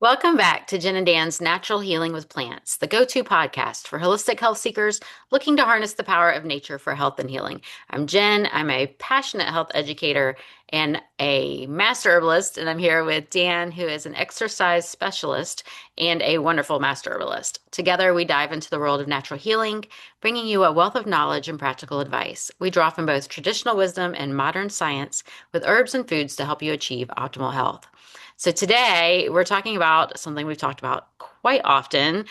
Welcome back to Jen and Dan's Natural Healing with Plants, the go-to podcast for holistic health seekers looking to harness the power of nature for health and healing. I'm Jen. I'm a passionate health educator and a master herbalist, and I'm here with Dan, who is an exercise specialist and a wonderful master herbalist. Together, we dive into the world of natural healing, bringing you a wealth of knowledge and practical advice. We draw from both traditional wisdom and modern science with herbs and foods to help you achieve optimal health. So today we're talking about something we've talked about quite often,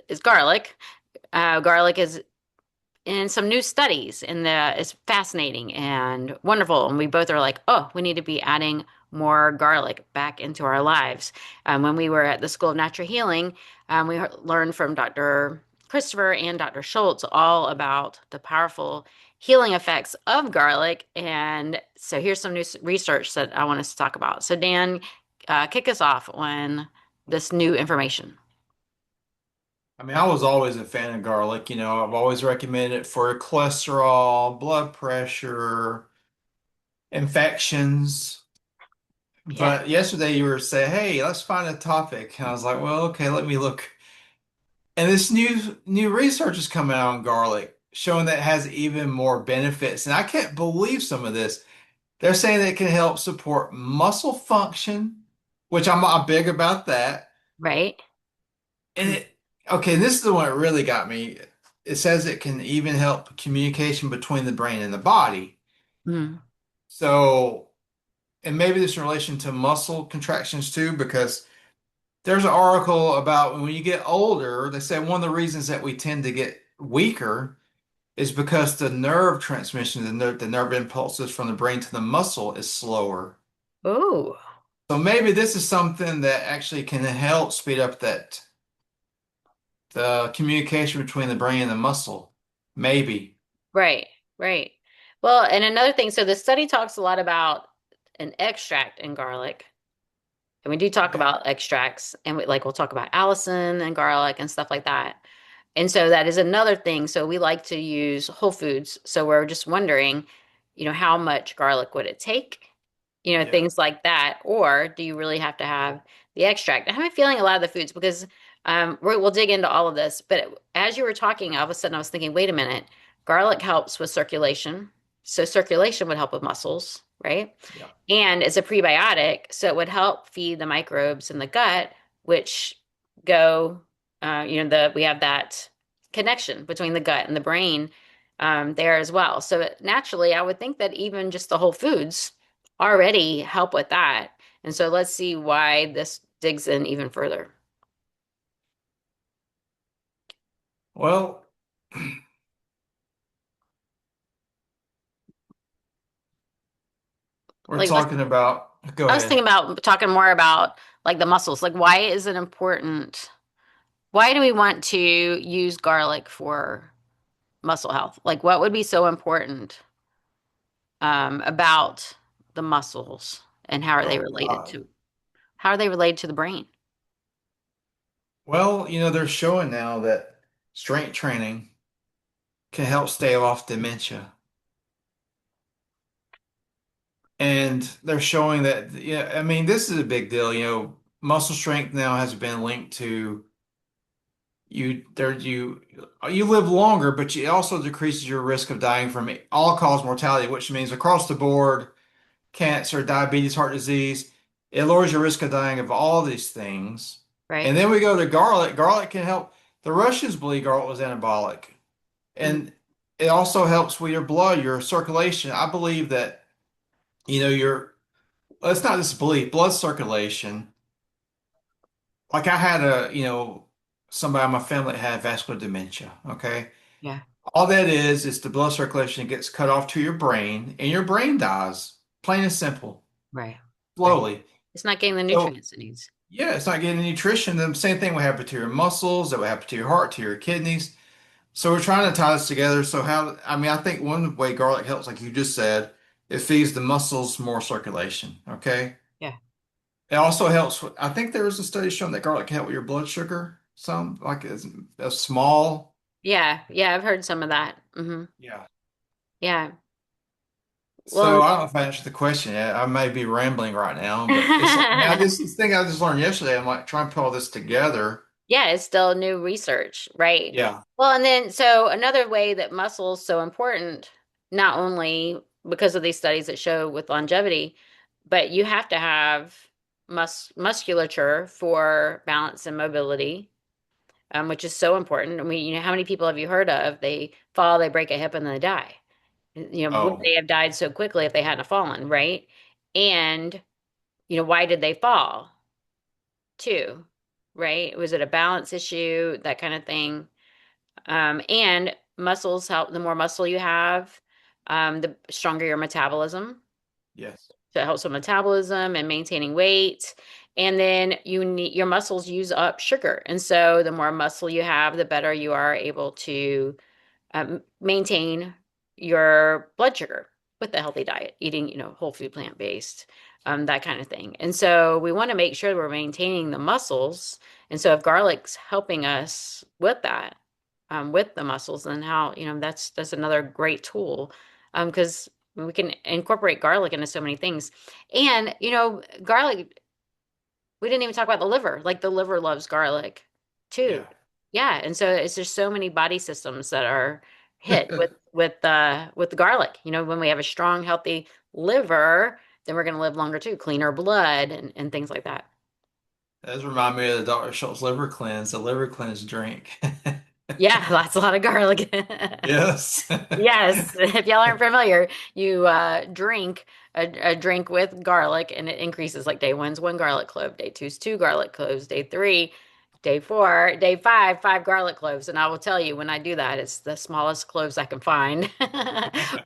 is garlic. Garlic is in some new studies, and it's fascinating and wonderful. And we both are like, oh, we need to be adding more garlic back into our lives. When we were at the School of Natural Healing, we learned from Dr. Christopher and Dr. Schultz all about the powerful healing effects of garlic. And so here's some new research that I want us to talk about. So, Dan, kick us off on this new information. I mean, I was always a fan of garlic. I've always recommended it for cholesterol, blood pressure, infections. Yeah, But yesterday you were saying, hey, let's find a topic. And I was like, well, okay, let me look. And this new research is coming out on garlic, showing that it has even more benefits. And I can't believe some of this. They're saying that it can help support muscle function, which I'm big about that. right. And okay, this is the one that really got me. It says it can even help communication between the brain and the body. Mm. So, and maybe this in relation to muscle contractions too, because there's an article about when you get older, they say one of the reasons that we tend to get weaker is because the nerve transmission, the nerve impulses from the brain to the muscle is slower. Oh, So maybe this is something that actually can help speed up that the communication between the brain and the muscle. Maybe. right, right. Well, and another thing, so the study talks a lot about an extract in garlic. And we do talk Okay. about extracts, and we'll talk about Allison and garlic and stuff like that. And so that is another thing. So we like to use whole foods. So we're just wondering, how much garlic would it take? Yeah. Things like that. Or do you really have to have the extract? I have a feeling a lot of the foods, because we'll dig into all of this. But as you were talking, all of a sudden I was thinking, wait a minute, garlic helps with circulation. So circulation would help with muscles, right? Yeah. And it's a prebiotic, so it would help feed the microbes in the gut, which go, we have that connection between the gut and the brain there as well. So naturally, I would think that even just the whole foods already help with that. And so let's see why this digs in even further. Well, we're Like, talking about, go I was ahead. thinking about talking more about like the muscles. Like, why is it important? Why do we want to use garlic for muscle health? Like, what would be so important about the muscles, and Oh God. how are they related to the brain? Well, they're showing now that strength training can help stave off dementia. And they're showing that, yeah, I mean, this is a big deal. Muscle strength now has been linked to you live longer, but it also decreases your risk of dying from all-cause mortality, which means across the board, cancer, diabetes, heart disease. It lowers your risk of dying of all these things. And Right? then we go to garlic. Garlic can help. The Russians believe garlic was anabolic. Mm, And it also helps with your blood, your circulation. I believe that, your, it's not just belief, blood circulation. Like I had somebody in my family that had vascular dementia. Okay. yeah, All that is the blood circulation gets cut off to your brain and your brain dies. Plain and simple, right, right. slowly. It's not getting the So nutrients it needs. yeah, it's not getting nutrition. The same thing would happen to your muscles, that would happen to your heart, to your kidneys. So we're trying to tie this together. So I mean, I think one way garlic helps, like you just said, it feeds the muscles more circulation. Okay. Yeah, It also helps I think there was a study showing that garlic can help with your blood sugar. Some like it's a small. yeah, yeah. I've heard some of that. Yeah. Yeah. So Well, I don't know if I answered the question yet. I may be rambling right now, but it's like, man, this thing I just learned yesterday. I'm like trying to put all this together. yeah, it's still new research, right? Yeah. Well, and then so another way that muscle is so important, not only because of these studies that show with longevity, but you have to have musculature for balance and mobility, which is so important. I mean, how many people have you heard of? They fall, they break a hip, and then they die. Would Oh, they have died so quickly if they hadn't fallen, right? And, why did they fall? Too, right? Was it a balance issue, that kind of thing? And muscles help. The more muscle you have, the stronger your metabolism. yes. So it helps with metabolism and maintaining weight. And then your muscles use up sugar. And so the more muscle you have, the better you are able to maintain your blood sugar with a healthy diet, eating, whole food, plant-based, that kind of thing. And so we want to make sure we're maintaining the muscles. And so if garlic's helping us with that, with the muscles, then how, that's another great tool, because we can incorporate garlic into so many things. And, garlic, we didn't even talk about the liver. Like the liver loves garlic too. Yeah. Yeah, and so it's just so many body systems that are hit with the garlic. When we have a strong, healthy liver, then we're going to live longer too, cleaner blood and things like that. That does remind me of the Dr. Schultz liver cleanse, the liver cleanse drink. Yeah, that's a lot of garlic. Yes. Yes, if y'all aren't familiar, you drink a drink with garlic, and it increases. Like day one's one garlic clove, day two's two garlic cloves, day three, day four, day five, five garlic cloves. And I will tell you, when I do that, it's the smallest cloves I can find,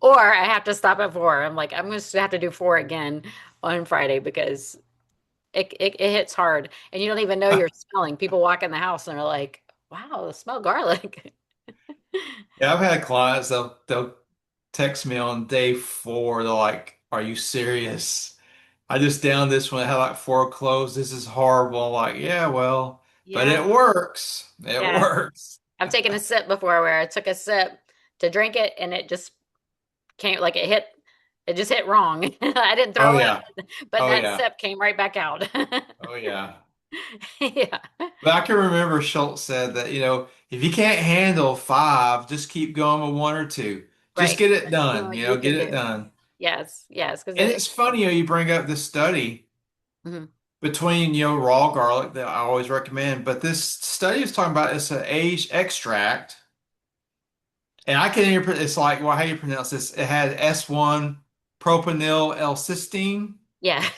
or I have to stop at four. I'm like, I'm going to have to do four again on Friday because it hits hard, and you don't even know you're smelling. People walk in the house and are like, "Wow, smell garlic." Yeah, I've had clients, they'll text me on day 4. They're like, "Are you serious? I just downed this one. It had like 4 cloves. This is horrible." I'm like, yeah, well, but Yeah, it works. It yeah. works. I've taken a sip before where I took a sip to drink it and it just came like it just hit wrong. I didn't Oh throw up, yeah. but Oh that yeah. sip came right back out. Oh yeah. Yeah. But I can remember Schultz said that, if you can't handle 5, just keep going with 1 or 2. Just Right. get it No, done, you get can it do. done. Yes, yes, because And it's funny, you bring up this study mhm. between, raw garlic that I always recommend, but this study is talking about it's an aged extract. And I can't even, it's like, well, how do you pronounce this? It had S1 propanil L-cysteine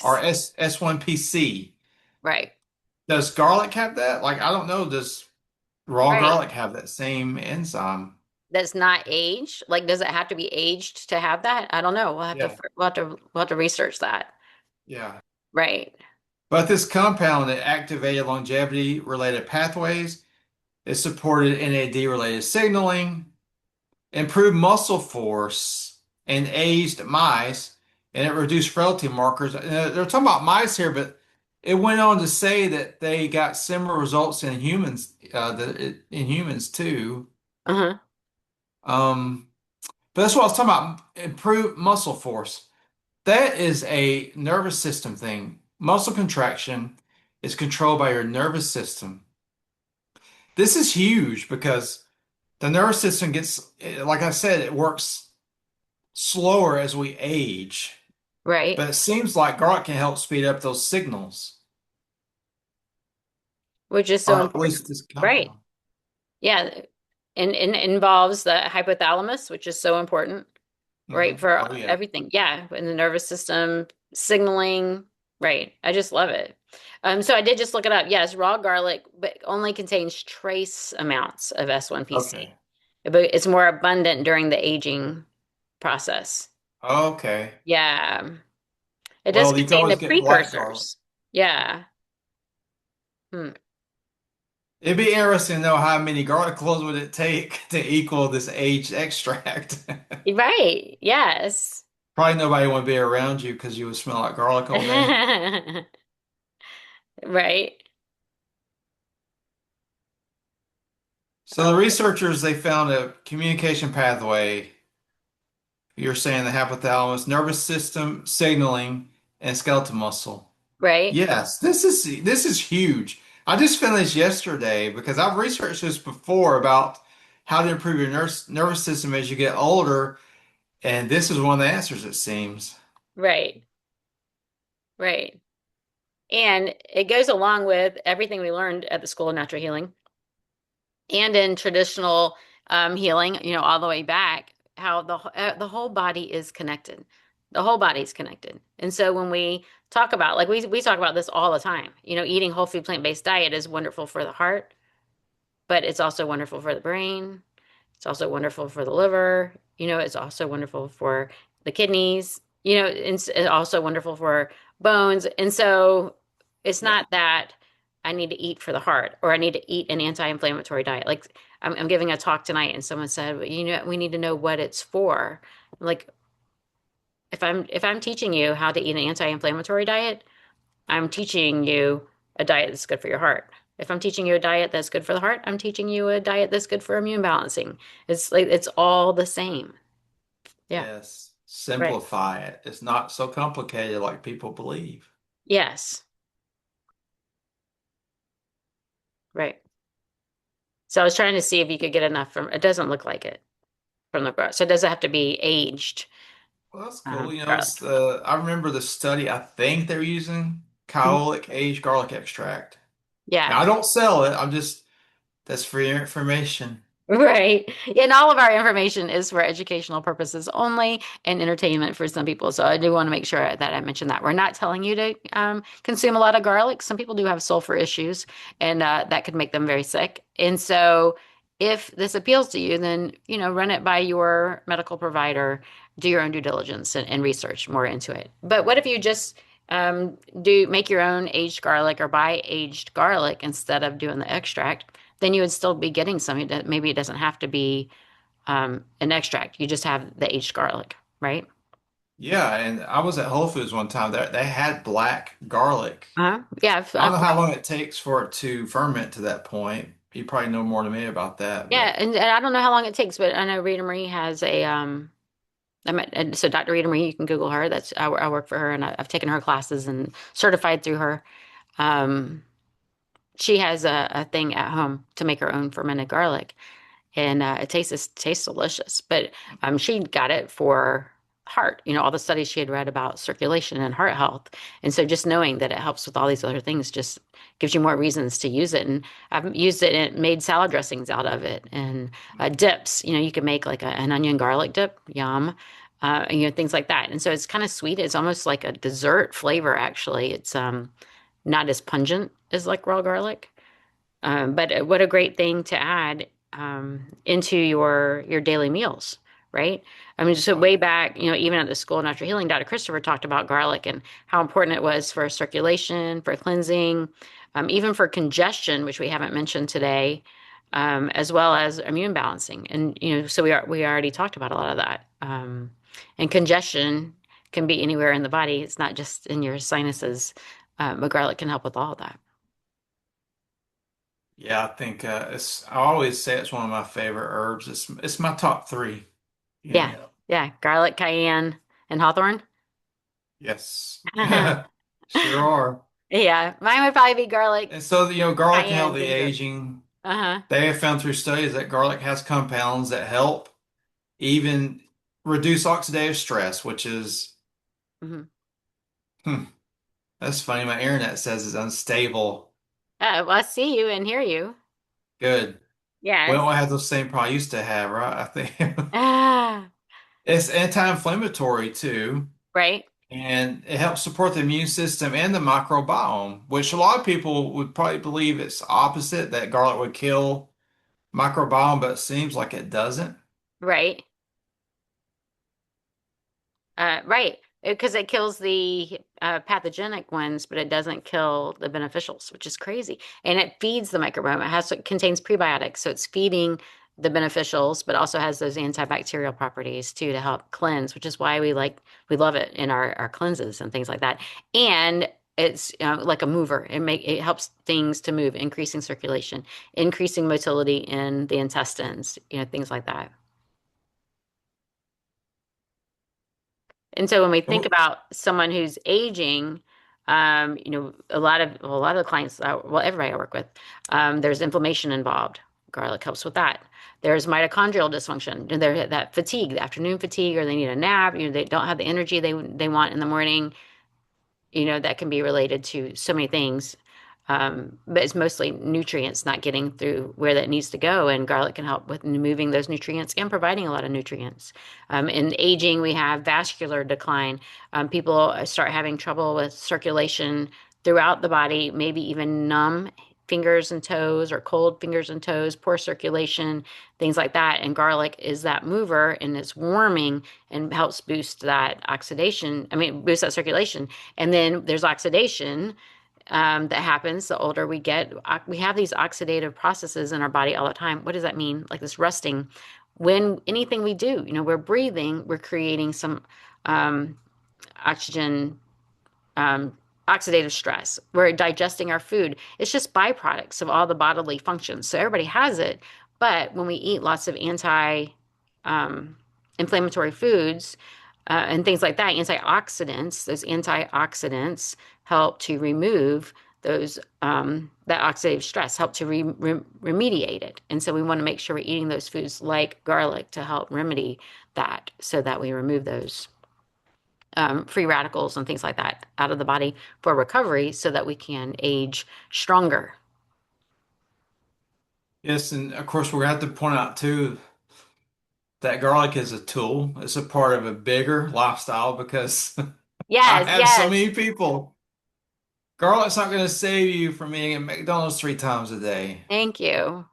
or Yes, S1PC. right, Does garlic have that? Like, I don't know. Does raw right. garlic have that same enzyme? That's not aged. Like, does it have to be aged to have that? I don't know. Yeah. We'll have to research that. Yeah. Right. But this compound that activated longevity related pathways, it supported NAD related signaling, improved muscle force in aged mice, and it reduced frailty markers. They're talking about mice here, but it went on to say that they got similar results in humans, in humans too. Uh-huh. Um, but that's what I was talking about. Improved muscle force. That is a nervous system thing. Muscle contraction is controlled by your nervous system. This is huge because the nervous system gets, like I said, it works slower as we age. Right. But it seems like garlic can help speed up those signals, Which is so or at important. least this Right. compound. Yeah. And it involves the hypothalamus, which is so important, right, for Oh yeah. everything. Yeah, in the nervous system, signaling, right. I just love it. So I did just look it up. Yes, raw garlic, but only contains trace amounts of S1PC. Okay. But it's more abundant during the aging process. Okay. Yeah. It does Well, you can contain always the get black garlic. precursors. Yeah. Hmm. It'd be interesting to know how many garlic cloves would it take to equal this aged extract. Right. Yes. Probably nobody would be around you because you would smell like garlic all day. Right. So the researchers they found a communication pathway You're saying the hypothalamus, nervous system, signaling, and skeletal muscle. right? Yes, this is huge. I just finished yesterday because I've researched this before about how to improve your nervous system as you get older, and this is one of the answers, it seems. Right, right. And it goes along with everything we learned at the School of Natural Healing and in traditional healing, all the way back, how the whole body is connected. The whole body is connected. And so when we talk about, like we talk about this all the time, eating whole food plant-based diet is wonderful for the heart, but it's also wonderful for the brain. It's also wonderful for the liver. It's also wonderful for the kidneys. It's also wonderful for bones. And so it's Yeah. not that I need to eat for the heart or I need to eat an anti-inflammatory diet. Like I'm giving a talk tonight and someone said, well, we need to know what it's for. Like if I'm teaching you how to eat an anti-inflammatory diet, I'm teaching you a diet that's good for your heart. If I'm teaching you a diet that's good for the heart, I'm teaching you a diet that's good for immune balancing. It's like it's all the same. Yeah. Yes. Right. Simplify it. It's not so complicated like people believe. Yes. Right. So I was trying to see if you could get enough from, it doesn't look like it from the garlic. So it doesn't have to be aged Well, that's cool. garlic. I remember the study, I think they're using Mhm. Kyolic aged garlic extract. Yeah. Now, I don't sell it. That's for your information. Right. And all of our information is for educational purposes only and entertainment for some people. So I do want to make sure that I mention that. We're not telling you to consume a lot of garlic. Some people do have sulfur issues, and that could make them very sick. And so if this appeals to you, then, run it by your medical provider, do your own due diligence and research more into it. But what if you just do make your own aged garlic or buy aged garlic instead of doing the extract? Then you would still be getting something that maybe it doesn't have to be an extract. You just have the aged garlic, right? Yeah, and I was at Whole Foods one time. They had black garlic. Yeah, I don't know how long it takes for it to ferment to that point. You probably know more than me about that, yeah, but and I don't know how long it takes, but I know Rita Marie has a and so Dr. Rita Marie, you can Google her. That's I work for her, and I've taken her classes and certified through her. Um, she has a thing at home to make her own fermented garlic, and it tastes delicious. But she got it for heart. All the studies she had read about circulation and heart health, and so just knowing that it helps with all these other things just gives you more reasons to use it. And I've used it and made salad dressings out of it, and dips. You can make like an onion garlic dip. Yum. And, things like that. And so it's kind of sweet. It's almost like a dessert flavor, actually. It's not as pungent as like raw garlic. But what a great thing to add into your daily meals, right? I mean, so oh way yeah. back, even at the School of Natural Healing, Dr. Christopher talked about garlic and how important it was for circulation, for cleansing, even for congestion, which we haven't mentioned today, as well as immune balancing. And so we already talked about a lot of that. And congestion can be anywhere in the body. It's not just in your sinuses, but garlic can help with all of that. Yeah, I think I always say it's one of my favorite herbs. It's my top three, you Yeah, know. yeah, garlic, cayenne, and hawthorn. Yes. Sure are. Yeah, mine would probably be garlic, And so, garlic can help cayenne, the ginger. aging. Uh-huh. They have found through studies that garlic has compounds that help even reduce oxidative stress, which is, Hmm. hmm, that's funny. My internet says it's unstable. Well, I see you and hear you. Good. We Yes. don't have those same problems I used to have, right? I think Ah, it's anti-inflammatory too, right, and it helps support the immune system and the microbiome, which a lot of people would probably believe it's opposite, that garlic would kill microbiome, but it seems like it doesn't. right. Right, because it kills the pathogenic ones, but it doesn't kill the beneficials, which is crazy. And it feeds the microbiome. It contains prebiotics, so it's feeding the beneficials, but also has those antibacterial properties too to help cleanse, which is why we love it in our cleanses and things like that. And it's like a mover. It helps things to move, increasing circulation, increasing motility in the intestines, things like that. And so when we think Well, about someone who's aging, a lot of the clients, well, everybody I work with, there's inflammation involved. Garlic helps with that. There's mitochondrial dysfunction. There that fatigue, the afternoon fatigue, or they need a nap. They don't have the energy they want in the morning. That can be related to so many things. But it's mostly nutrients not getting through where that needs to go. And garlic can help with moving those nutrients and providing a lot of nutrients. In aging, we have vascular decline. People start having trouble with circulation throughout the body, maybe even numb fingers and toes or cold fingers and toes, poor circulation, things like that. And garlic is that mover and it's warming and helps boost that oxidation. I mean, boost that circulation. And then there's oxidation that happens the older we get. We have these oxidative processes in our body all the time. What does that mean? Like this rusting. When anything we do, we're breathing, we're creating some um, oxygen um, oxidative stress. We're digesting our food. It's just byproducts of all the bodily functions. So everybody has it. But when we eat lots of um, inflammatory foods and things like that, those antioxidants help to remove those that oxidative stress, help to remediate it. And so we want to make sure we're eating those foods like garlic to help remedy that so that we remove those free radicals and things like that out of the body for recovery so that we can age stronger. yes, and of course we're gonna have to point out too that garlic is a tool. It's a part of a bigger lifestyle because I Yes, have so yes. many people. Garlic's not gonna save you from eating at McDonald's 3 times a day. Thank you.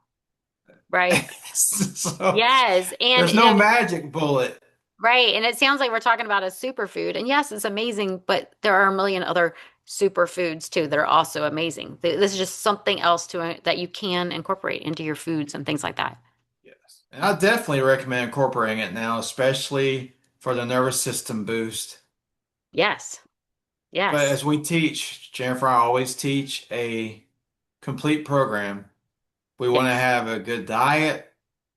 Right. So Yes. And, there's no magic bullet. right. And it sounds like we're talking about a superfood. And yes, it's amazing, but there are a million other superfoods too that are also amazing. This is just something else that you can incorporate into your foods and things like that. Yes. And I definitely recommend incorporating it now, especially for the nervous system boost. Yes. But Yes. as we teach, Jennifer, I always teach a complete program. We want to Yes. have a good diet.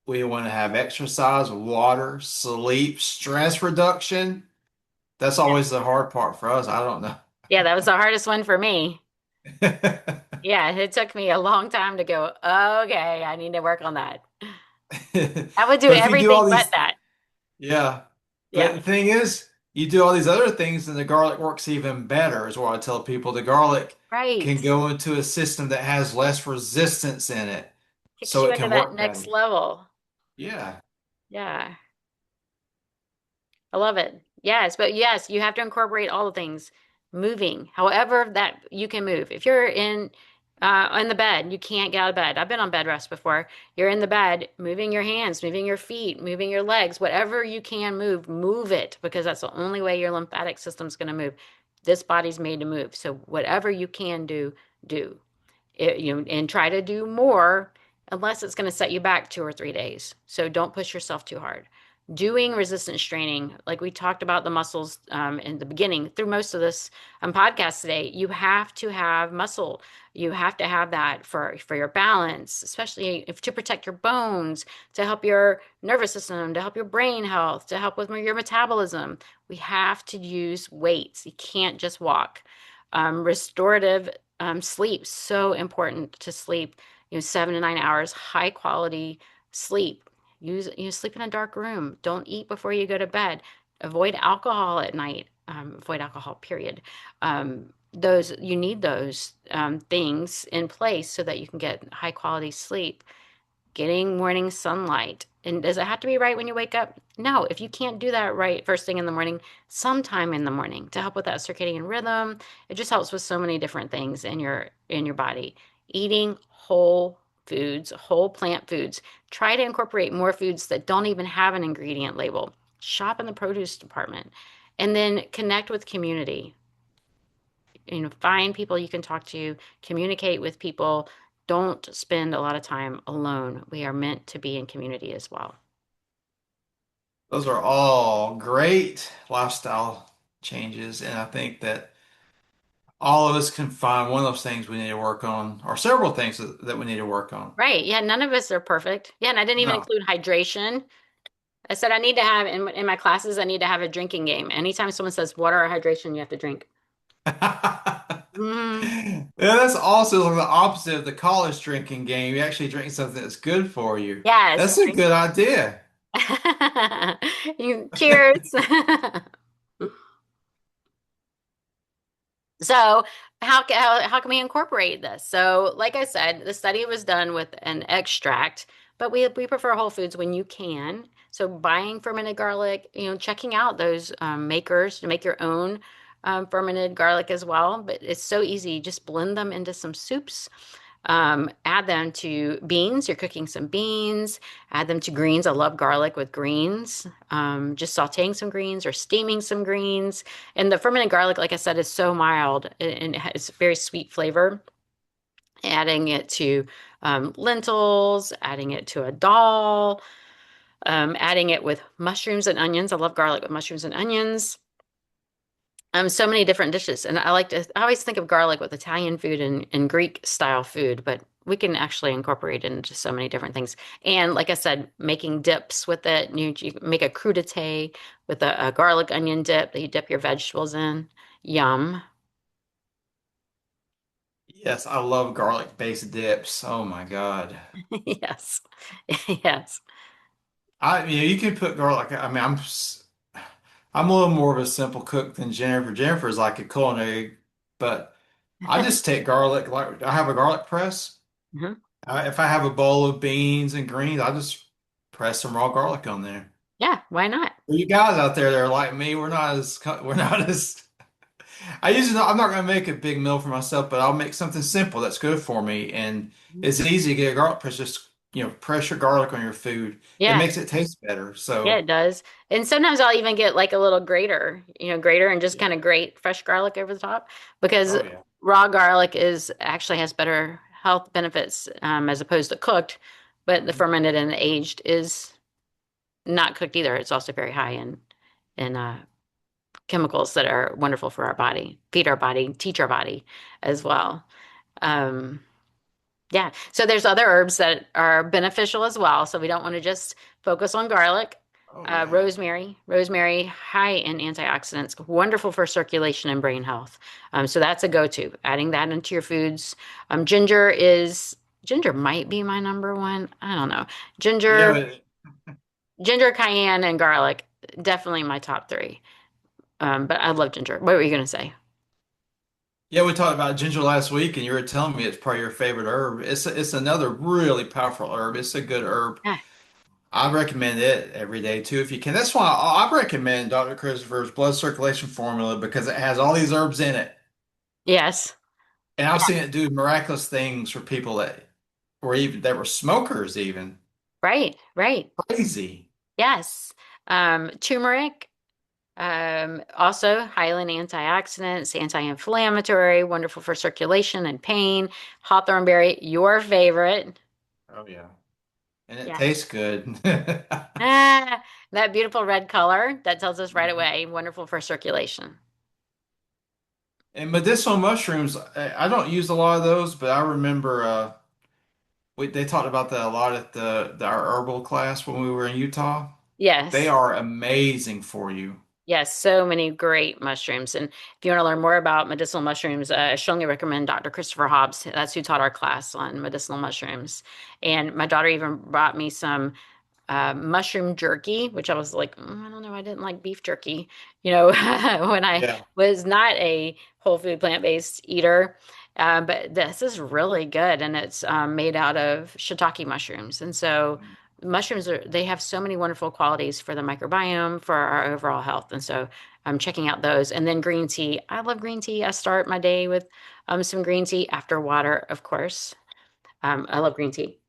We want to have exercise, water, sleep, stress reduction. That's always the hard part for us. I don't know. Yeah, that was the hardest one for me. Yeah, it took me a long time to go, okay, I need to work on that. I would do But if you do all everything but these, that. yeah. But Yeah. the thing is, you do all these other things, and the garlic works even better, is what I tell people. The garlic Right. can go into a system that has less resistance in it, Kicks so you it into can that work next better. level. Yeah. Yeah. I love it. Yes, but yes, you have to incorporate all the things. Moving, however that you can move. If you're in the bed, you can't get out of bed. I've been on bed rest before. You're in the bed, moving your hands, moving your feet, moving your legs, whatever you can move, move it because that's the only way your lymphatic system's going to move. This body's made to move. So whatever you can do, do. And try to do more unless it's going to set you back 2 or 3 days. So don't push yourself too hard. Doing resistance training, like we talked about the muscles in the beginning, through most of this podcast today, you have to have muscle. You have to have that for your balance, especially if to protect your bones, to help your nervous system, to help your brain health, to help with your metabolism. We have to use weights. You can't just walk. Restorative sleep, so important to sleep, 7 to 9 hours, high quality sleep. Sleep in a dark room. Don't eat before you go to bed. Avoid alcohol at night. Avoid alcohol, period. Those you need those things in place so that you can get high quality sleep. Getting morning sunlight. And does it have to be right when you wake up? No, if you can't do that right first thing in the morning, sometime in the morning to help with that circadian rhythm. It just helps with so many different things in your body. Eating whole foods, whole plant foods. Try to incorporate more foods that don't even have an ingredient label. Shop in the produce department. And then connect with community. Find people you can talk to, communicate with people. Don't spend a lot of time alone. We are meant to be in community as well. Those are all great lifestyle changes, and I think that all of us can find one of those things we need to work on, or several things that we need to work on. Right. Yeah, none of us are perfect. Yeah, and I didn't even No. include hydration. I said I need to have in my classes, I need to have a drinking game. Anytime someone says water or hydration, you have to drink. Mm, Yeah, that's also like the opposite of the college drinking game. You actually drink something that's good for you. yes. That's a good idea. Cheers. So how can we incorporate this? So, like I said, the study was done with an extract, but we prefer whole foods when you can. So, buying fermented garlic, checking out those makers to make your own fermented garlic as well. But it's so easy. Just blend them into some soups. Add them to beans. You're cooking some beans. Add them to greens. I love garlic with greens. Just sautéing some greens or steaming some greens. And the fermented garlic, like I said, is so mild and it has very sweet flavor. Adding it to lentils, adding it to a dal, adding it with mushrooms and onions. I love garlic with mushrooms and onions. So many different dishes. And I always think of garlic with Italian food and Greek style food, but we can actually incorporate it into so many different things. And like I said, making dips with it. You can make a crudité with a garlic onion dip that you dip your vegetables in. Yum. Yes, I love garlic-based dips. Oh my God. Yes. Yes. You can put garlic. I'm a little more of a simple cook than Jennifer. Jennifer's like a culinary, but I just take garlic. Like I have a garlic press. Mhm. If I have a bowl of beans and greens, I just press some raw garlic on there. Yeah, why not? For you guys out there that are like me, we're not as I'm not gonna make a big meal for myself, but I'll make something simple that's good for me. And it's easy to get a garlic press. Just press your garlic on your food. It Yeah. makes it taste better. Yeah, So it does. And sometimes I'll even get like a little grater, grater and just yeah. kind of grate fresh garlic over the top because Oh yeah. raw garlic is actually has better health benefits as opposed to cooked, but the Mhm. fermented and the aged is not cooked either. It's also very high in chemicals that are wonderful for our body, feed our body, teach our body as well. Um, yeah. So there's other herbs that are beneficial as well. So we don't want to just focus on garlic. Oh yeah. Rosemary, high in antioxidants, wonderful for circulation and brain health. So that's a go-to. Adding that into your foods. Ginger might be my number one. I don't know. Yeah, Ginger, but ginger, cayenne, and garlic, definitely my top three. But I love ginger. What were you gonna say? yeah, we talked about ginger last week, and you were telling me it's probably your favorite herb. It's another really powerful herb. It's a good herb. Yeah. I recommend it every day too, if you can. That's why I recommend Dr. Christopher's blood circulation formula because it has all these herbs in it, Yes. and I've seen it do miraculous things for people that were smokers even. Right. Right. Crazy. Yes. Turmeric. Also, highland antioxidants, anti-inflammatory, wonderful for circulation and pain. Hawthorn berry, your favorite. Oh yeah. And it Yeah. tastes good. Ah, that beautiful red color, that tells us right Mhm. away, wonderful for circulation. And medicinal mushrooms, I don't use a lot of those, but I remember they talked about that a lot at our herbal class when we were in Utah. They Yes. are amazing for you. Yes, so many great mushrooms. And if you want to learn more about medicinal mushrooms, I strongly recommend Dr. Christopher Hobbs. That's who taught our class on medicinal mushrooms. And my daughter even brought me some mushroom jerky, which I was like, I don't know, I didn't like beef jerky, when I Yeah. was not a whole food plant-based eater. But this is really good, and it's made out of shiitake mushrooms. And so they have so many wonderful qualities for the microbiome, for our overall health. And so I'm checking out those. And then green tea. I love green tea. I start my day with some green tea after water, of course. I love green tea.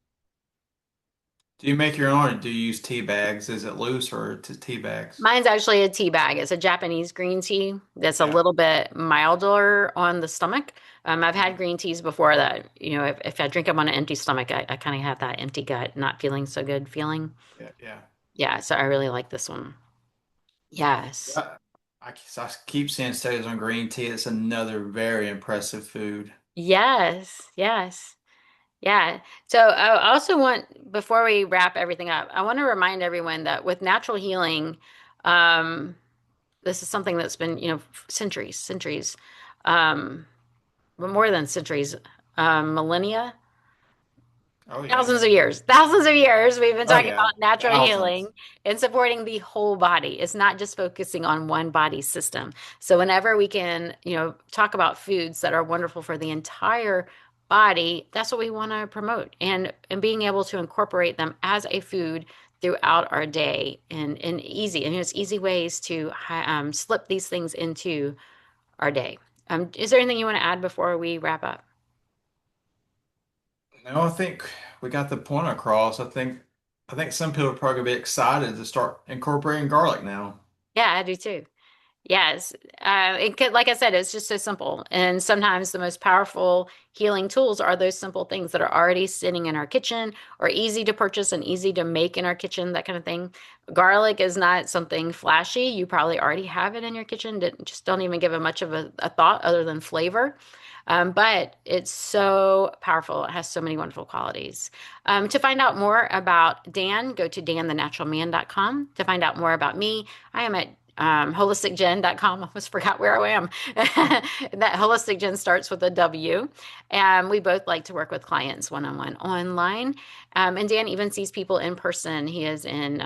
Do you make your own or do you use tea bags? Is it loose or tea bags? Mine's actually a tea bag. It's a Japanese green tea that's a Yeah. little bit milder on the stomach. I've had Mhm. green teas before that, if I drink them on an empty stomach, I kind of have that empty gut, not feeling so good feeling. Yeah. Yeah. Yeah, so I really like this one. Yes. Yeah. I keep seeing studies on green tea. It's another very impressive food. Yes. Yes. Yeah. So I also want, before we wrap everything up, I want to remind everyone that with natural healing, um, this is something that's been, centuries, um, but more than centuries, millennia. Oh yeah. Thousands of years, we've been Oh talking yeah. about natural Thousands. healing and supporting the whole body. It's not just focusing on one body system. So whenever we can, talk about foods that are wonderful for the entire body, that's what we want to promote. And being able to incorporate them as a food throughout our day and easy, and it's easy ways to slip these things into our day. Is there anything you want to add before we wrap up? No, I think we got the point across. I think some people are probably gonna be excited to start incorporating garlic now. Yeah, I do too. Yes. Like I said, it's just so simple. And sometimes the most powerful healing tools are those simple things that are already sitting in our kitchen or easy to purchase and easy to make in our kitchen, that kind of thing. Garlic is not something flashy. You probably already have it in your kitchen. Just don't even give it much of a thought other than flavor. But it's so powerful. It has so many wonderful qualities. To find out more about Dan, go to danthenaturalman.com. To find out more about me, I am at holisticgen.com. I almost forgot where I am. That holistic gen starts with a W. And we both like to work with clients one on one online. And Dan even sees people in person. He is in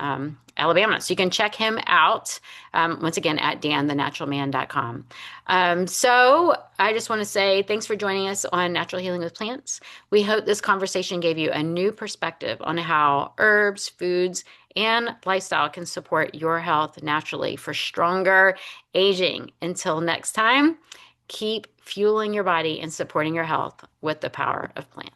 Alabama. So you can check him out once again at danthenaturalman.com. So I just want to say thanks for joining us on Natural Healing with Plants. We hope this conversation gave you a new perspective on how herbs, foods, and lifestyle can support your health naturally for stronger aging. Until next time, keep fueling your body and supporting your health with the power of plants.